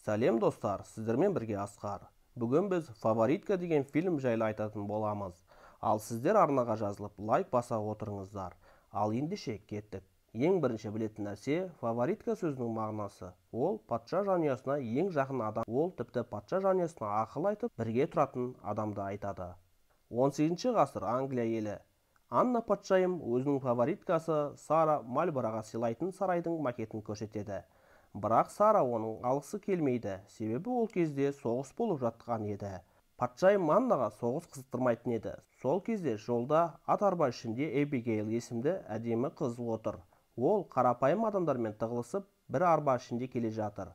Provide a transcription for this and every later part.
Сәлем достар, сіздермен бірге Асқар. Бүгін біз «Фаворитка» деген фильм жайлы айтатын боламыз. Ал сіздер арнаға жазылып лайк баса отырыңыздар. Ал ендеше кеттік. Ең бірінші білетін нәрсе «Фаворитка» сөзінің мағынасы. Ол патша жанұясына ең жақын адам. Ол тіпті патша жанұясына ақыл айтып, бірге тұратын адамды айтады. 18 ғасыр Англия елі. Анна патшайым өзінің фавориткасы Сара Мальбороға сыйлайтын сарайдың макетін көрсетеді. Бірақ Сара оның алғысы келмейді, себебі ол кезде соғыс болып жатқан еді. Патшайым Аннаға соғыс қызықтырмайтын еді. Сол кезде жолда ат арба ішінде Эбигейл есімді әдемі қыз отыр. Ол қарапайым адамдармен тығылысып, бір арба ішінде келе жатыр.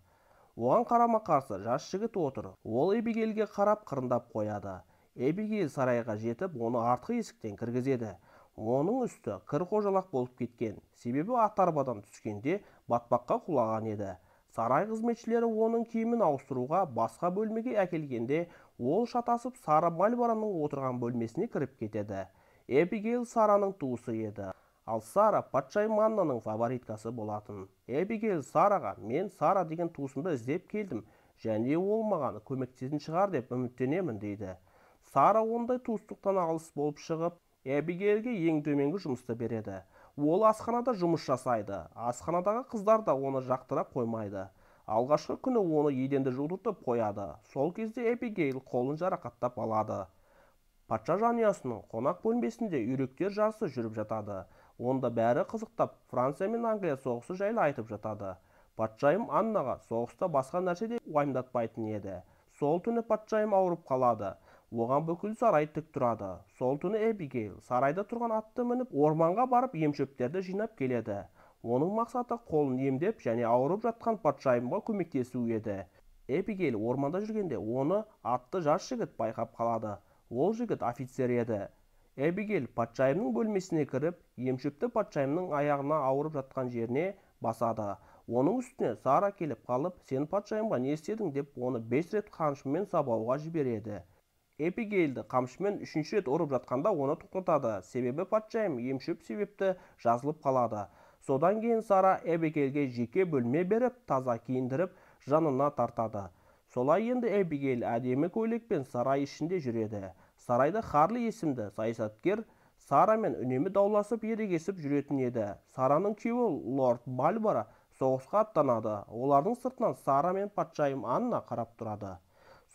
Оған қарама-қарсы жас жігіт отыр. Ол Эбигейлге қарап қырындап қояды. Эбигейл сарайға жетіп, оны артқы есіктен кіргізеді. Оның үсті қыр-қожалақ болып кеткен, себебі ат арбадан түскенде батпаққа құлаған еді. Сарай қызметшілері оның киімін ауыстыруға басқа бөлмеге әкелгенде, ол шатасып Сара Мальбороның отырған бөлмесіне кіріп кетеді. Эбигейл Сараның туысы еді. Ал Сара патшайым Аннаның фавориткасы болатын. Эбигейл Сараға «Мен Сара деген туысымды іздеп келдім, және ол маған көмектесетін шығар деп үміттенемін» дейді. Сара ондай туыстықтан алыс болып шығып, Эбигейлге ең төменгі жұмысты береді. Ол асханада жұмыс жасайды. Асханадағы қыздар да оны жақтыра қоймайды. Алғашқы күні оны еденді жуытып қояды. Сол кезде Эбигейл қолын жарақаттап алады. Патша жанұясының қонақ бөлмесінде үйректер жарысы жүріп жатады. Онда бәрі қызықтап, Франция мен Англия соғысы жайлы айтып жатады. Патшайым Аннаға соғыста басқа нәрсе де уайымдатпайтын еді. Сол түні патшайым ауырып қалады. Оған бүкіл сарай тік тұрады. Сол түні Эбигейл сарайда тұрған атты мініп, орманға барып емшөптерді жинап келеді. Оның мақсаты қолын емдеп және ауырып жатқан патшайымға көмектесу еді. Эбигейл орманда жүргенде оны атты жас жігіт байқап қалады. Ол жігіт офицер еді. Эбигейл патшайымның бөлмесіне кіріп, емшөпті патшайымның аяғына ауырып жатқан жеріне басады. Оның үстіне Сара келіп қалып, «Сен патшайымға не істедің?» деп оны 5 рет қамшымен сабауға жібереді. Эбигейлді қамшымен 3-ші рет ұрып жатқанда оны тоқтатады, себебі патшайым емшөп себепті жазылып қалады. Содан кейін Сара Эбигейлге жеке бөлме беріп, таза киіндіріп, жанына тартады. Солай енді Эбигейл әдемі көйлекпен сарай ішінде жүреді. Сарайда Харли есімді саясаткер Сарамен үнемі дауласып, ерегесіп жүретін еді. Сараның күйеуі лорд Мальборо соғысқа аттанады. Олардың сыртынан Сара мен патшайым Анна қарап тұрады.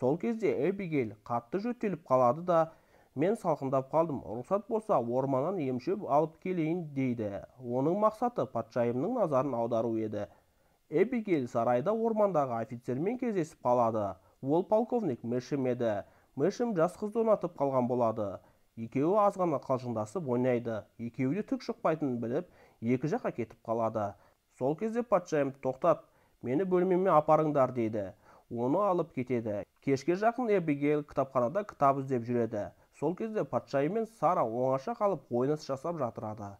Сол кезде Эбигейл қатты жөтеліп қалады да, «Мен салқындап қалдым, рұқсат болса орманнан емшөп алып келейін» дейді. Оның мақсаты патшайымның назарын аудару еді. Эбигейл сарайда ормандағы офицермен кездесіп қалады. Ол полковник Мэшем еді. Мэшем жас қызды ұнатып қалған болады. Екеуі азғана қалжыңдасып ойнайды. Екеуі де түк шықпайтынын біліп, екі жаққа кетіп қалады. Сол кезде патшайым «Тоқтат, мені бөлмеме апарыңдар» дейді. Оны алып кетеді. Кешке жақын Эбигейл кітапханада кітап іздеп жүреді. Сол кезде патшайым мен Сара оңаша қалып ойнас жасап жатырады.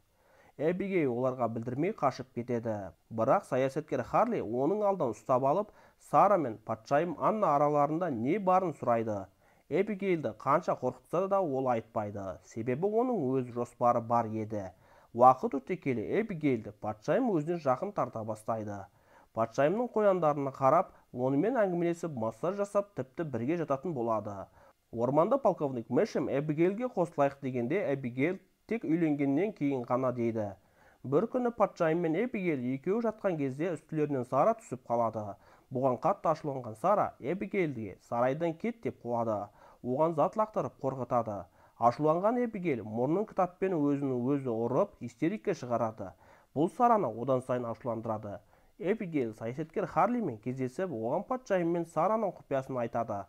Эбигейл оларға білдірмей қашып кетеді. Бірақ саясаткер Харли оның алдын ұстап алып, Сара мен патшайым Анна араларында не барын сұрайды. Эбигейлді қанша қорқытса да ол айтпайды, себебі оның өз жоспары бар еді. Уақыт өте келе Эбигейлді патшайым өзіне жақын тарта бастайды. Патшайымның қояндарына қарап, онымен әңгімелесіп, массаж жасап, тіпті бірге жататын болады. Орманда полковник Мэшем Эбигейлге қосылайық дегенде, Эбигейл тек үйленгеннен кейін ғана дейді. Бір күні патшайым мен Эбигейл екеуі жатқан кезде үстілерінен Сара түсіп қалады. Бұған қатты ашуланған Сара Эбигейлге «Сарайдан кет» деп қуады. Оған зат лақтырып қорқытады. Ашуланған Эбигейл мұрнын кітаппен өзін-өзі ұрып, истерика шығарады. Бұл Сараны одан сайын ашуландырады. Эбигейл саясаткер Харлимен кездесіп, оған патшайым мен Сараның құпиясын айтады.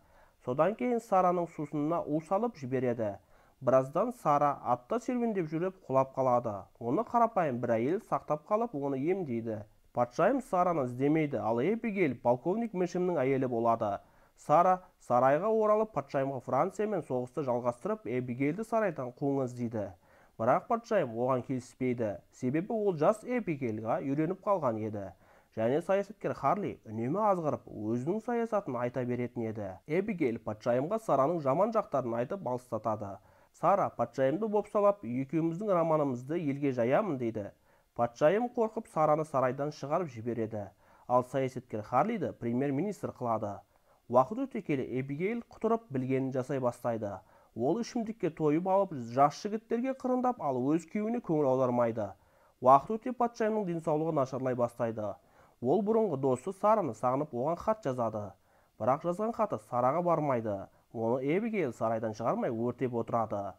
Содан кейін Сараның сусынына у салып жібереді. Біраздан Сара атта серуендеп жүріп құлап қалады. Оны қарапайым бір әйел сақтап қалып, оны емдейді. Патшайым Сараны іздемейді, ал Эбигейл полковник Мэшемнің әйелі болады. Сара сарайға оралып, патшайымға Франциямен соғысты жалғастырып, Эбигейлді сарайдан қуыңыз дейді. Бірақ патшайым оған келіспейді, себебі ол жас Эбигейлға үйреніп қалған еді. Және саясаткер Харли үнемі азғырып, өзінің саясатын айта беретін еді. Эбигейл патшайымға Сараның жаман жақтарын айтып алыстатады. Сара патшайымды бопсалап, екеуміздің романымызды елге жаямын дейді. Патшайым қорқып Сараны сарайдан шығарып жібереді. ал саясаткер Харлиді премьер-министр қылады. Уақыт өте келе Эбигейл құтырып білгенін жасай бастайды. Ол ішімдікке тойып алып, жас жігіттерге қырындап, ал өз күйеуіне көңіл аудармайды. Уақыт өте патшайымның денсаулығы нашарлай бастайды. Ол бұрынғы досы Сараны сағынып оған хат жазады. Бірақ жазған хаты Сараға бармайды. Оны Эбигейл сарайдан шығармай өртеп отырады.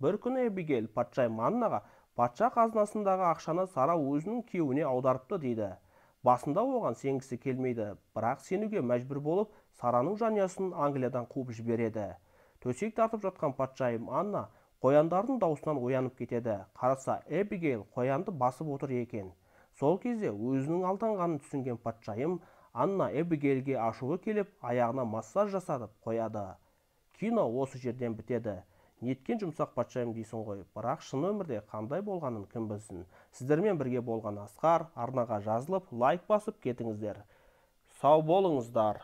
Бір күні Эбигейл патшайым Аннаға патша қазынасындағы ақшаны Сара өзінің күйеуіне аударыпты дейді. Басында оған сенгісі келмейді, бірақ сенуге мәжбүр болып, Сараның жанұясын Англиядан қуып жібереді. Төсек тартып жатқан патшайым Анна қояндардың даусынан оянып кетеді. Қараса, Эбигейл қоянды басып отыр екен. Сол кезде өзінің алданғанын түсінген патшайым Анна Эбигейлге ашуы келіп, аяғына массаж жасатып қояды. Кино осы жерден бітеді. Неткен жұмсақ патшайым дейсің ғой, бірақ шын өмірде қандай болғанын кім білсін. Сіздермен бірге болған Асқар, арнаға жазылып, лайк басып кетіңіздер. Сау болыңыздар.